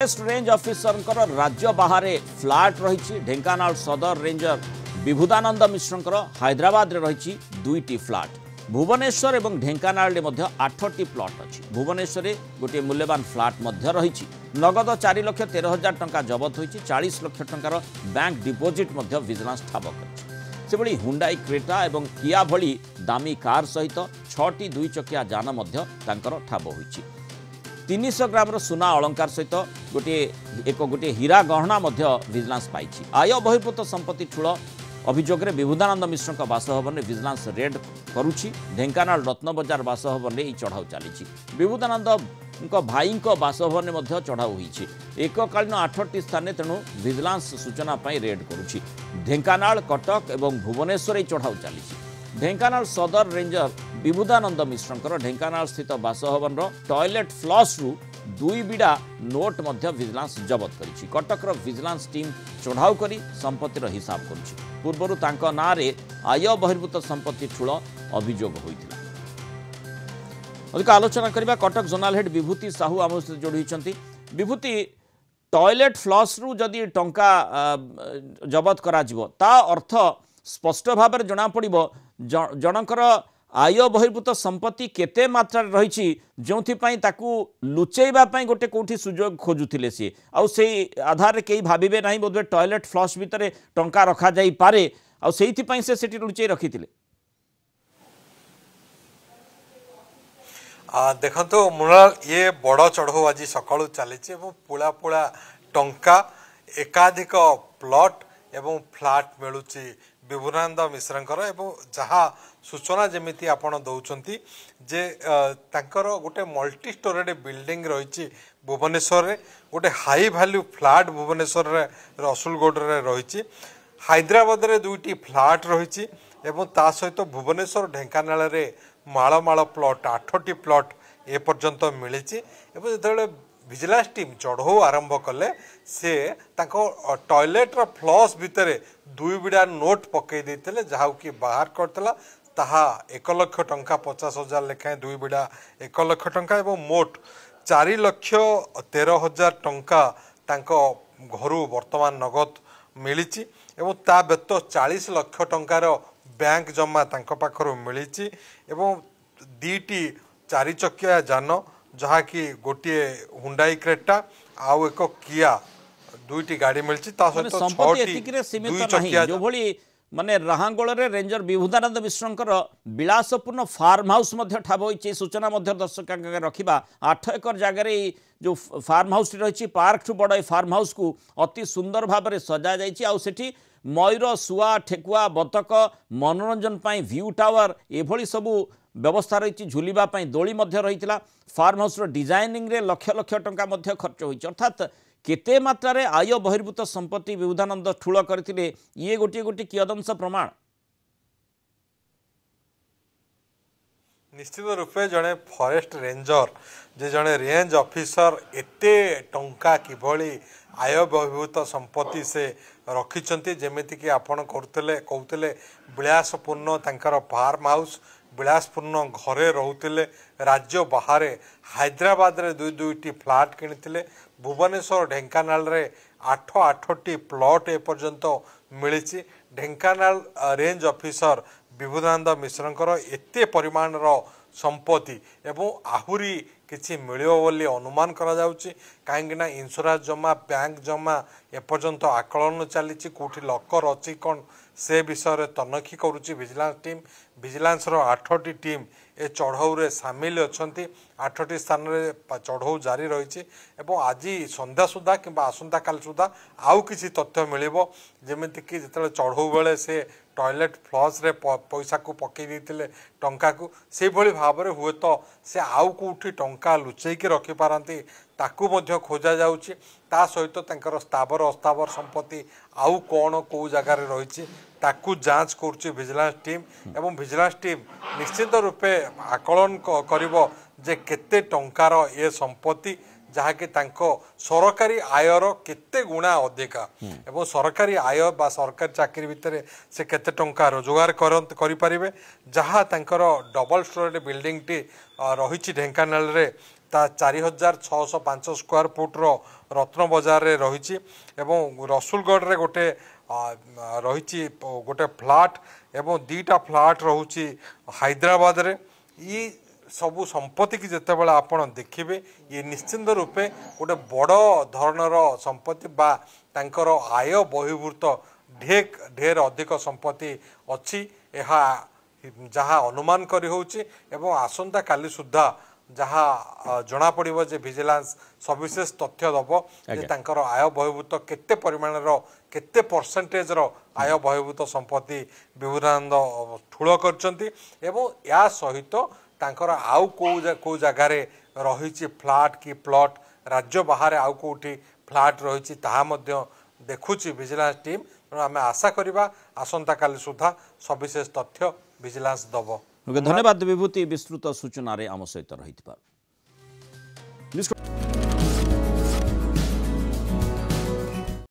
Forest range officer राज्य बाहर flat रही ढेंकानाल सदर रेंजर विभुदानंद मिश्र हैदराबाद रे रही दुईटी फ्लैट भुवनेश्वर और ढेंकानाल 8टी प्लॉट अच्छी भुवनेश्वर गोटे मूल्यवान फ्लैट रही नगद 4,13,000 टंका जबत होती 40 लाख टंकार बैंक डिपोजिट विजिलेंस ठाब कर हुंडाई क्रेटा और किया भली दामी कार सहित 6टी 2 चकिया जान ठाब होती 300 ग्राम सुना अलंकार सहित गोटे हीरा गहना विजिलेंस पाई आय बहिर्भूत संपत्ति ठूल अभियोग में विभुदानंद मिश्र बासभवन में विजिलेंस रेड करुछि ढेंकानाल रत्न बजार बासभवन में चढ़ाऊ चली विभुदानंद भाई बासभवन में चढ़ाऊ होती एककालीन 8टी स्थान तेणु विजिलेंस सूचना रेड करुछि ढेंकानाल कटक और भुवनेश्वर चढ़ाऊ चली ढेंकानाल सदर रेंजर विभुदानंद मिश्र ढेंकानाल स्थित बासभवन टॉयलेट फ्लश रु 2 बिड़ा नोट विजिलेंस जबत करिछि कटकर विजिलेंस टीम चढ़ाऊ करी संपत्तिर हिसाब करुछि पूर्व तांको नारे आय बहिर्भूत संपत्ति ठूल अभियोग होइतिला अधिक आलोचना करबा कटक जोनाल हेड विभूति साहू आम सहित जोड़ी होइछंती विभूति टॉयलेट फ्लश रु जदि टंका जबत करा जिवो ता अर्थ स्पष्ट भाव में जना पड़िबो जनकर आय बहिर्भूत संपत्ति केते मात्रा रही जो लुचेबा गोटे कौटी सुजोग खोजुले सी आउ से आधार कई भावे ना बोधे टॉयलेट फ्लश भितर टंका रखा जाई पारे आउ से लुचई रखी देखो मुनाल ये बड़ चढ़ऊ आज सका चली पुला पुला टंका एकाधिक प्लॉट एवं फ्लैट मिलूँ विभुदानंद मिश्रंकर एवं जहाँ सूचना जमीती आपण दौरान जे तांकर गोटे मल्टी स्टोरेड बिल्डिंग रही भुवनेश्वर रे गोटे हाई वैल्यू फ्लैट भुवनेश्वर रे रसुलगढ़ रे रही हैदराबाद रे 2टी फ्लैट रही एवं ता सहित भुवनेश्वर ढेंकानाल रे माଳ माଳ प्लॉट 8टी प्लॉट ए पर्यंत मिली जो विजिलेंस टीम चढ़ऊ आरंभ कले से टॉयलेट फ्लश भितर 2 बिड़ा नोट पकई देते जहाँ कि बाहर करता ताहा 1 लाख टंका 50,000 लेखाएं 2 बिड़ा 1 लाख टंका एवं मोट 4,13,000 टंका तांको घरू वर्तमान नगद मिली एवं ता व्यत 40 लाख टंकार बैंक जमा तांको पाखरु मिली एवं 2टी 4 चकिया जान जहाँ कि गोटे हुंडाई क्रेटा आउ एक किया 2टी गाड़ी मिली जो भली माने राहांगोल रे रेंजर विभुदानंद मिश्र विलासपूर्ण फार्म हाउस ठाब होती सूचना दर्शक रखा 8 एकर जगार जो फार्म हाउस रही पार्क ठू बड़ फार्म हाउस को अति सुंदर भाव में सजा जाइए मयूर सुआ ठेकुआ बतक मनोरंजन व्यू टावर एभली सबू व्यवस्था रही झुलवाई दोली रही फार्म हाउस डिजाइनिंग रे लक्ष लक्ष टंका खर्च होती अर्थात केते मात्रा रे आय बहिर्भूत संपत्ति विभुदानंद ठूल करथिले ये गोटे गोटे कियदंश प्रमाण निश्चित रूपे जड़े फॉरेस्ट रेंजर जे जड़े रेंज ऑफिसर एते टंका किभली आय बहिर्भूत संपत्ति से रखिंट जमीती कि आपण कहते विलासपूर्ण तांकर फार्म हाउस विलासपूर्ण घरे रोते राज्य बाहर हैदराबाद रे 2-2टी फ्लैट किनिथिले भुवनेश्वर ढेंकानाल रे 8-8टी प्लॉट ए पर्यंत मिली ढेंकानाल रेंज ऑफिसर विभुदानंद मिश्रंकर एते परिमाण संपत्ति एवं आहुरी किछि मिलियो बोली अनुमान करा जाउछि काहेकि इंश्योरेंस जमा बैंक जमा एपर्यंत आकलन चली कोठी लकर अच्छी कौन से विषय तनखी करुच्ची विजिलेंस टीम विजिलेंस 8टी टीम ए चढ़ऊ रे सामिल अछंती 8टी स्थान रे चढ़ऊ जारी रही एवं आज संध्या सुधा कि आसंता काल सुधा आउ किसी तथ्य मिलिबो जेमिति कि जेतले चढ़ऊ बेले से टॉयलेट फ्लश रे पैसा को पकई देते टंका को से भली भाव में हुए तो से आउ कोठी टंका लुचेकी रखि पारंती ताकू मध्य खोजा जाउछि ता सहित तांकर स्थावर अस्थावर संपत्ति आउ कौन कौ जगार रही ताकू जांच करुच्ची विजिलेंस टीम एवं विजिलेंस टीम निश्चित रूपे आकलन करिवो जे केते टंकार ए संपत्ति जहाँकि सरकारी आयर केते गुणा अधिका एवं सरकारी आय बा सरकारी चाकरी भितर से केते टंका रोजगार करि परिबे जहाँ तांकर डबल स्टोरेड बिल्डिंग टी रही ढेंकानाल रे ता 4605 स्क्वायर फुट रत्न बजार रे रही रसुलगढ़ रे गोटे रही गोटे फ्लाट एवं दीटा फ्लाट रोची हैदराबाद रे ई सबु संपत्ति की जिते बड़ा आपण देखिए ये निश्चिंत रूपे गोटे बड़ धरणर संपत्ति बा तांकर आय बहिर्भूत ढेर अधिक संपत्ति अच्छी जहाँ अनुमान करी होची एवं आसंता काली सुधा जहाँ जना पड़िबो जे विजिलेंस सविशेष तथ्य दबो जे तांकर आय बहिर्भूत केते परिमाण रो केते परसेंटेज रो आय बहिर्भूत संपत्ति विभूदानंद ठूल करचंती एवं या सहित तांकर आउ को जगार रही फ्लाट कि प्लॉट राज्य बाहर आउ कोठी फ्लाट रही ताहा मध्य देखुची विजिलेंस टीम तेणु आम आशा करवा आसंता काली सुधा सविशेष तथ्य विजिलेंस दब। धन्यवाद विभूति विस्तृत सूचना आम सहित रही।